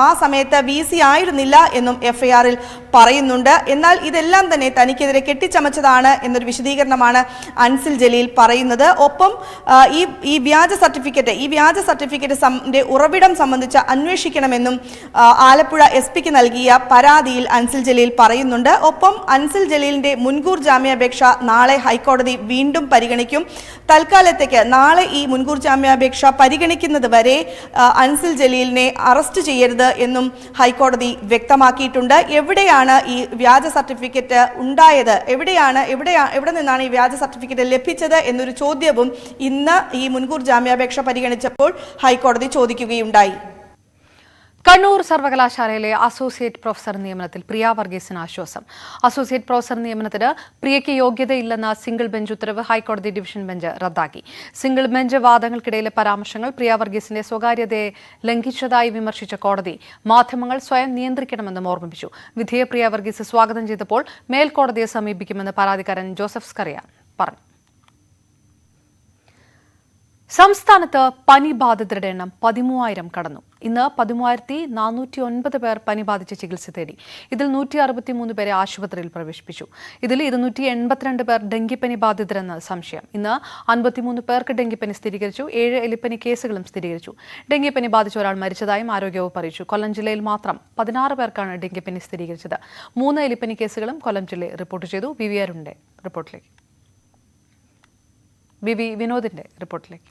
ആ സമയത്ത് VC ആയിരുന്നില്ല എന്നും എഫ്ഐആറിൽ പറയുന്നുണ്ട്. എന്നാൽ ഇതെല്ലാം തന്നെ തനിക്കെതിരെ കെട്ടിച്ചമച്ചതാണ് എന്നൊരു വിശദീകരണമാണ് അൻസിൽ ജലീൽ പറയുന്നത്. ഒപ്പം ഈ വ്യാജ സർട്ടിഫിക്കറ്റ് ഉറവിടം സംബന്ധിച്ച് അന്വേഷിക്കണമെന്നും ആലപ്പുഴ SP നൽകിയ പരാതിയിൽ അൻസിൽ ജലീൽ പറയുന്നുണ്ട്. ഒപ്പം അൻസിൽ ജലീലിന്റെ മുൻകൂർ ജാമ്യാപേക്ഷ നാളെ ഹൈക്കോടതി വീണ്ടും പരിഗണിക്കും. തൽക്കാലത്തേക്ക് നാളെ ഈ മുൻകൂർ ജാമ്യാപേക്ഷ പരിഗണിക്കുന്നത് വരെ അൻസിൽ ജലീലിനെ അറസ്റ്റ് ചെയ്യരുത് എന്നും ഹൈക്കോടതി വ്യക്തമാക്കിയിട്ടുണ്ട്. എവിടെയാണ് ഈ വ്യാജ സർട്ടിഫിക്കറ്റ് ഉണ്ടായത്, എവിടെ നിന്നാണ് ഈ വ്യാജ സർട്ടിഫിക്കറ്റ് ലഭിച്ചത് എന്നൊരു ചോദ്യവും ഇന്ന് ഈ മുൻകൂർ ജാമ്യാപേക്ഷ പരിഗണിച്ചപ്പോൾ ഹൈക്കോടതി ചോദിക്കുകയുണ്ടായി. കണ്ണൂർ സർവകലാശാലയിലെ അസോസിയേറ്റ് പ്രൊഫസർ നിയമനത്തിൽ പ്രിയ വർഗീസിന് ആശ്വാസം. അസോസിയേറ്റ് പ്രൊഫസർ നിയമനത്തിന് പ്രിയയ്ക്ക് യോഗ്യതയില്ലെന്ന സിംഗിൾ ബെഞ്ച് ഉത്തരവ് ഹൈക്കോടതി ഡിവിഷൻ ബെഞ്ച് റദ്ദാക്കി. സിംഗിൾ ബെഞ്ച് വാദങ്ങൾക്കിടയിലെ പരാമർശങ്ങൾ പ്രിയ വർഗീസിന്റെ സ്വകാര്യതയെ ലംഘിച്ചതായി വിമർശിച്ച കോടതി മാധ്യമങ്ങൾ സ്വയം നിയന്ത്രിക്കണമെന്നും ഓർമ്മിപ്പിച്ചു. വിധിയെ പ്രിയ വർഗീസ് സ്വാഗതം ചെയ്തപ്പോൾ മേൽക്കോടതിയെ സമീപിക്കുമെന്ന് പരാതിക്കാരൻ ജോസഫ് സ്കറിയ പറഞ്ഞു. സംസ്ഥാനത്ത് പനി ബാധിതരുടെ എണ്ണം 13,000 കടന്നു. ഇന്ന് 13,409 പേർ പനി ബാധിച്ച് ചികിത്സ തേടി. ഇതിൽ 163 പേരെ ആശുപത്രിയിൽ പ്രവേശിപ്പിച്ചു. ഇതിൽ 282 പേർ ഡെങ്കിപ്പനി ബാധിതരെന്ന് സംശയം. ഇന്ന് 53 പേർക്ക് ഡെങ്കിപ്പനി സ്ഥിരീകരിച്ചു. 7 എലിപ്പനി കേസുകളും സ്ഥിരീകരിച്ചു. ഡെങ്കിപ്പനി ബാധിച്ച ഒരാൾ മരിച്ചതായും ആരോഗ്യവകുപ്പ് അറിയിച്ചു. കൊല്ലം ജില്ലയിൽ മാത്രം 16 പേർക്കാണ് ഡെങ്കിപ്പനി സ്ഥിരീകരിച്ചത്. 3 എലിപ്പനി കേസുകളും കൊല്ലം ജില്ലയിൽ റിപ്പോർട്ട് ചെയ്തു. വിവിആറിന്റെ റിപ്പോർട്ടിലേക്ക്. വിനോദിന്റെ റിപ്പോർട്ടിലേക്ക്.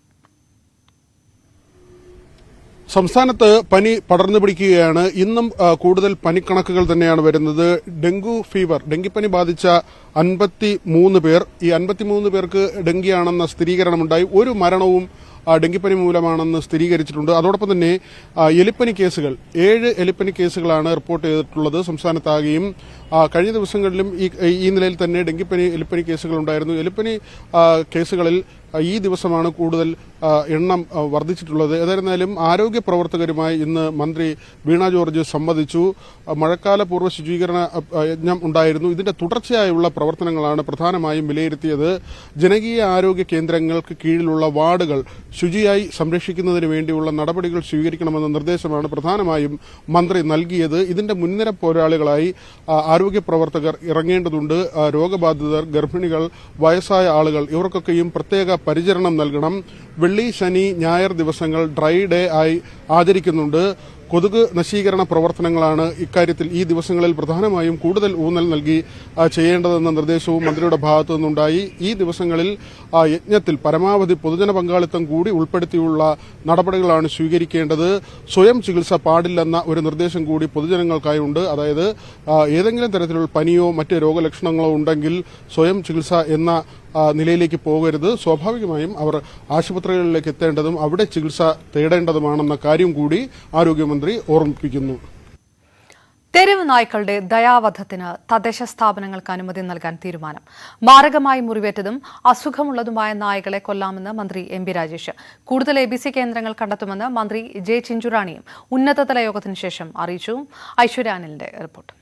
സംസ്ഥാനത്ത് പനി പടർന്നു പിടിക്കുകയാണ്. ഇന്നും കൂടുതൽ പനിക്കണക്കുകൾ തന്നെയാണ് വരുന്നത്. ഡെങ്കിപ്പനി ബാധിച്ച 53 പേർ. ഈ 53 പേർക്ക് ഡെങ്കിയാണെന്ന സ്ഥിരീകരണമുണ്ടായി. ഒരു മരണവും ഡെങ്കിപ്പനി മൂലമാണെന്ന് സ്ഥിരീകരിച്ചിട്ടുണ്ട്. അതോടൊപ്പം തന്നെ എലിപ്പനി കേസുകൾ 7 എലിപ്പനി കേസുകളാണ് റിപ്പോർട്ട് ചെയ്തിട്ടുള്ളത് സംസ്ഥാനത്താകെയും. കഴിഞ്ഞ ദിവസങ്ങളിലും ഈ നിലയിൽ തന്നെ എലിപ്പനി കേസുകൾ ഉണ്ടായിരുന്നു. എലിപ്പനി കേസുകളിൽ ഈ ദിവസമാണ് കൂടുതൽ എണ്ണം വർദ്ധിച്ചിട്ടുള്ളത്. ഏതായിരുന്നാലും ആരോഗ്യ പ്രവർത്തകരുമായി ഇന്ന് മന്ത്രി വീണ ജോർജ് സംവദിച്ചു. മഴക്കാല പൂർവ്വ ശുചീകരണ യജ്ഞം ഉണ്ടായിരുന്നു. ഇതിന്റെ തുടർച്ചയായുള്ള പ്രവർത്തനങ്ങളാണ് പ്രധാനമായും വിലയിരുത്തിയത്. ജനകീയ ആരോഗ്യ കേന്ദ്രങ്ങൾക്ക് കീഴിലുള്ള വാർഡുകൾ ശുചിയായി സംരക്ഷിക്കുന്നതിന് വേണ്ടിയുള്ള നടപടികൾ സ്വീകരിക്കണമെന്ന നിർദ്ദേശമാണ് പ്രധാനമായും മന്ത്രി നൽകിയത്. ഇതിന്റെ മുൻനിര പോരാളികളായി ആരോഗ്യ പ്രവർത്തകർ ഇറങ്ങേണ്ടതുണ്ട്. രോഗബാധിതർ, ഗർഭിണികൾ, വയസ്സായ ആളുകൾ ഇവർക്കൊക്കെയും പ്രത്യേക പരിചരണം നൽകണം. വെള്ളി, ശനി, ഞായർ ദിവസങ്ങൾ ഡ്രൈ ഡേ ആയി ആചരിക്കുന്നുണ്ട്. കൊതുക് നശീകരണ പ്രവർത്തനങ്ങളാണ് ഇക്കാര്യത്തിൽ ഈ ദിവസങ്ങളിൽ പ്രധാനമായും കൂടുതൽ ഊന്നൽ നൽകി ചെയ്യേണ്ടതെന്ന നിർദ്ദേശവും മന്ത്രിയുടെ ഭാഗത്തു നിന്നുണ്ടായി. ഈ ദിവസങ്ങളിൽ യജ്ഞത്തിൽ പരമാവധി പൊതുജന പങ്കാളിത്തം കൂടി ഉൾപ്പെടുത്തിയുള്ള നടപടികളാണ് സ്വീകരിക്കേണ്ടത്. സ്വയം ചികിത്സ പാടില്ലെന്ന ഒരു നിർദ്ദേശം കൂടി പൊതുജനങ്ങൾക്കായി ഉണ്ട്. അതായത് ഏതെങ്കിലും തരത്തിലുള്ള പനിയോ മറ്റ് രോഗലക്ഷണങ്ങളോ ഉണ്ടെങ്കിൽ സ്വയം ചികിത്സ എന്ന നിലയിലേക്ക് പോകരുത്. സ്വാഭാവികമായും അവർ ആശുപത്രികളിലേക്ക് എത്തേണ്ടതും അവിടെ ചികിത്സ തേടേണ്ടതുമാണെന്ന കാര്യം കൂടി ആരോഗ്യമന്ത്രി ഓർമ്മിപ്പിക്കുന്നു. തെരുവ് നായ്ക്കളുടെ ദയാവധത്തിന് തദ്ദേശ സ്ഥാപനങ്ങൾക്ക് അനുമതി നൽകാൻ തീരുമാനം. മാരകമായി മുറിവേറ്റതും അസുഖമുള്ളതുമായ നായകളെ കൊല്ലാമെന്ന് മന്ത്രി MP രാജേഷ്. കൂടുതൽ ABC കേന്ദ്രങ്ങൾ കണ്ടെത്തുമെന്ന് മന്ത്രി J ചിഞ്ചുറാണിയും ഉന്നതതല യോഗത്തിന് ശേഷം അറിയിച്ചു. ഐശ്വര്യ അനിലിന്റെ റിപ്പോർട്ട്.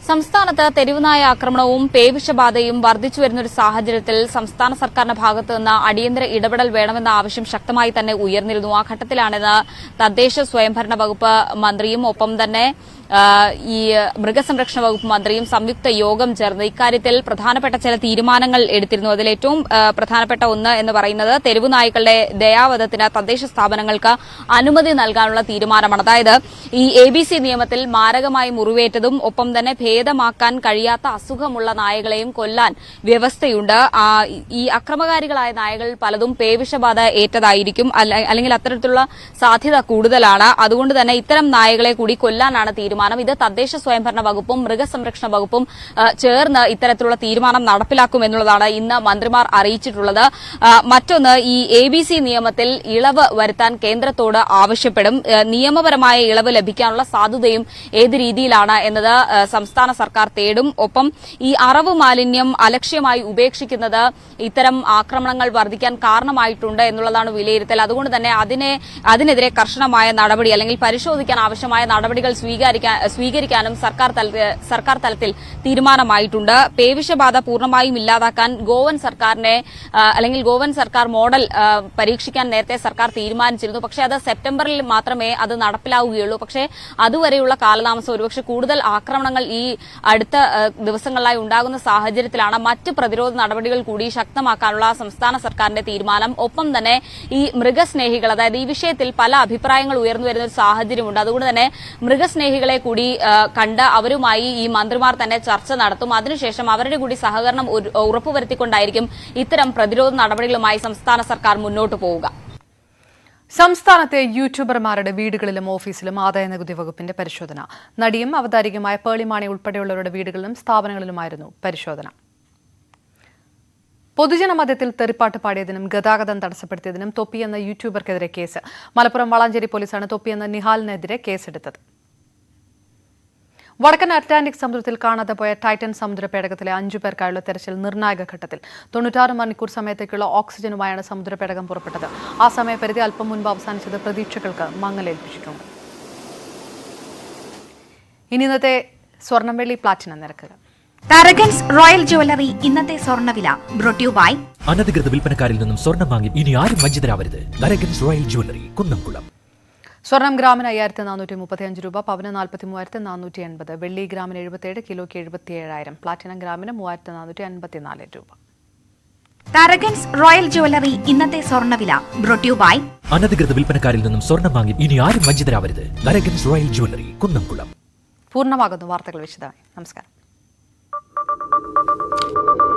സംസ്ഥാനത്ത് തെരുവുനായ ആക്രമണവും പേവിഷബാധയും വർദ്ധിച്ചു വരുന്ന ഒരു സാഹചര്യത്തിൽ സംസ്ഥാന സർക്കാരിന്റെ ഭാഗത്തു നിന്ന് അടിയന്തര ഇടപെടൽ വേണമെന്ന ആവശ്യം ശക്തമായി തന്നെ ഉയർന്നിരുന്നു. ആ ഘട്ടത്തിലാണിത് തദ്ദേശ സ്വയംഭരണ വകുപ്പ് മന്ത്രിയും ഒപ്പം തന്നെ ഈ മൃഗസംരക്ഷണ വകുപ്പ് മന്ത്രിയും സംയുക്ത യോഗം ചേർന്ന് ഇക്കാര്യത്തിൽ പ്രധാനപ്പെട്ട ചില തീരുമാനങ്ങൾ എടുത്തിരുന്നു. അതിൽ ഏറ്റവും പ്രധാനപ്പെട്ട ഒന്ന് എന്ന് പറയുന്നത് തെരുവുനായ്ക്കളുടെ ദയാവധത്തിന് തദ്ദേശ സ്ഥാപനങ്ങൾക്ക് അനുമതി നൽകാനുള്ള തീരുമാനമാണ്. അതായത് ഈ ABC നിയമത്തിൽ മാരകമായി മുറിവേറ്റതും ഒപ്പം തന്നെ ഭേദമാക്കാൻ കഴിയാത്ത അസുഖമുള്ള നായകളെയും കൊല്ലാൻ വ്യവസ്ഥയുണ്ട്. ഈ അക്രമകാരികളായ നായകൾ പലതും പേവിഷബാധ ഏറ്റതായിരിക്കും, അല്ലെങ്കിൽ അത്തരത്തിലുള്ള സാധ്യത കൂടുതലാണ്. അതുകൊണ്ട് തന്നെ ഇത്തരം നായകളെ കൂടി കൊല്ലാനാണ് തീരുമാനം. ഇത് തദ്ദേശ സ്വയംഭരണ വകുപ്പും മൃഗസംരക്ഷണ വകുപ്പും ചേർന്ന് ഇത്തരത്തിലുള്ള തീരുമാനം നടപ്പിലാക്കുമെന്നുള്ളതാണ് ഇന്ന് മന്ത്രിമാർ അറിയിച്ചിട്ടുള്ളത്. മറ്റൊന്ന്, ഈ ABC നിയമത്തിൽ ഇളവ് വരുത്താൻ കേന്ദ്രത്തോട് ആവശ്യപ്പെടും. നിയമപരമായ ഇളവ് ലഭിക്കാനുള്ള സാധ്യതയും ഏത് രീതിയിലാണ് എന്നത് സംസ്ഥാന സർക്കാർ തേടും. ഒപ്പം ഈ അറവ് മാലിന്യം അലക്ഷ്യമായി ഉപേക്ഷിക്കുന്നത് ഇത്തരം ആക്രമണങ്ങൾ വർദ്ധിക്കാൻ കാരണമായിട്ടുണ്ട് എന്നുള്ളതാണ് വിലയിരുത്തൽ. അതുകൊണ്ട് തന്നെ അതിനെതിരെ കർശനമായ നടപടി അല്ലെങ്കിൽ പരിശോധിക്കാൻ ആവശ്യമായ നടപടികൾ സ്വീകരിക്കാനും സർക്കാർ തലത്തിൽ തീരുമാനമായിട്ടുണ്ട്. പേവിഷബാധ പൂർണ്ണമായും ഇല്ലാതാക്കാൻ ഗോവൻ സർക്കാർ മോഡൽ പരീക്ഷിക്കാൻ നേരത്തെ സർക്കാർ തീരുമാനിച്ചിരുന്നു. പക്ഷേ അത് സെപ്റ്റംബറിൽ മാത്രമേ അത് നടപ്പിലാവുകയുള്ളൂ. പക്ഷേ അതുവരെയുള്ള കാലതാമസം ഒരുപക്ഷെ കൂടുതൽ ആക്രമണങ്ങൾ ഈ അടുത്ത ദിവസങ്ങളിലായി ഉണ്ടാകുന്ന സാഹചര്യത്തിലാണ് മറ്റ് പ്രതിരോധ നടപടികൾ കൂടി ശക്തമാക്കാനുള്ള സംസ്ഥാന സർക്കാരിന്റെ തീരുമാനം. ഒപ്പം തന്നെ ഈ മൃഗസ്നേഹികൾ, അതായത് ഈ വിഷയത്തിൽ പല അഭിപ്രായങ്ങൾ ഉയർന്നു വരുന്ന ഒരു സാഹചര്യമുണ്ട്. അതുകൊണ്ട് തന്നെ മൃഗസ്നേഹികളെ കൂടി കണ്ട് അവരുമായി ഈ മന്ത്രിമാർ തന്നെ ചർച്ച നടത്തും. അതിനുശേഷം അവരുടെ കൂടി സഹകരണം ഉറപ്പുവരുത്തിക്കൊണ്ടായിരിക്കും ഇത്തരം പ്രതിരോധ നടപടികളുമായി സംസ്ഥാന സർക്കാർ മുന്നോട്ട് പോവുക. സംസ്ഥാനത്തെ യൂട്യൂബർമാരുടെ വീടുകളിലും ഓഫീസിലും ആദായനികുതി വകുപ്പിന്റെ പരിശോധന. നടിയും അവതാരികയുമായ പേളിമാണി ഉൾപ്പെടെയുള്ളവരുടെ വീടുകളിലും സ്ഥാപനങ്ങളിലുമായിരുന്നു പരിശോധന. പൊതുജനമധ്യത്തിൽ തെറിപ്പാട്ട് പാടിയതിനും ഗതാഗതം തടസ്സപ്പെടുത്തിയതിനും തൊപ്പി എന്ന യൂട്യൂബർക്കെതിരെ കേസ്. മലപ്പുറം വളാഞ്ചേരി പോലീസാണ് തൊപ്പി എന്ന നിഹാലിനെതിരെ കേസെടുത്തത്. വടക്കൻ അറ്റ്ലാന്റിക് സമുദ്രത്തിൽ കാണാതെ പോയ ടൈറ്റൻ സമുദ്ര പേടകത്തിലെ 5 പേർക്കായുള്ള തെരച്ചിൽ നിർണായക ഘട്ടത്തിൽ. 96 മണിക്കൂർ സമയത്തേക്കുള്ള ഓക്സിജനുമായാണ് സമുദ്ര പേടകം പുറപ്പെട്ടത്. ആ സമയപരിധി അല്പം മുൻപ് അവസാനിച്ചത് പ്രതീക്ഷകൾക്ക് മങ്ങലേൽപ്പിച്ചിട്ടുണ്ട്. ഇനി ഇന്നത്തെ സ്വർണം വെള്ളി പ്ലാറ്റിനം നിരക്കുകൾ. തരകൻസ് റോയൽ ജ്വല്ലറി ഇന്നത്തെ സ്വർണ്ണവില ബ്രോട്ട് യു ബൈ അനധികൃത വിൽപ്പനക്കാരിൽ നിന്നും സ്വർണം വാങ്ങി ഇനി ആരും വഞ്ചിതരാവരുത്. Tharakans royal jewellery, Kunnamkulam. സ്വർണം ഗ്രാമിന് 5435 രൂപ, പവന് 43,480, വെള്ളി ഗ്രാമിന് 77, കിലോയ്ക്ക് 77,000, പ്ലാറ്റിനം ഗ്രാമിന് 3,454 രൂപ. തരകൻസ് റോയൽ ജ്വല്ലറി ഇന്നത്തെ സ്വർണ്ണവില ബ്രോട്ട് യു ബൈ അനധികൃത വിൽപ്പനക്കാരിൽ നിന്നും സ്വർണം വാങ്ങി ഇനി ആരും വഞ്ചിതരാവരുത്. Tharakans royal jewellery, Kunnamkulam. പൂർണ്ണമാകുന്നു വാർത്തകൾ വിശദമായി. നമസ്കാരം.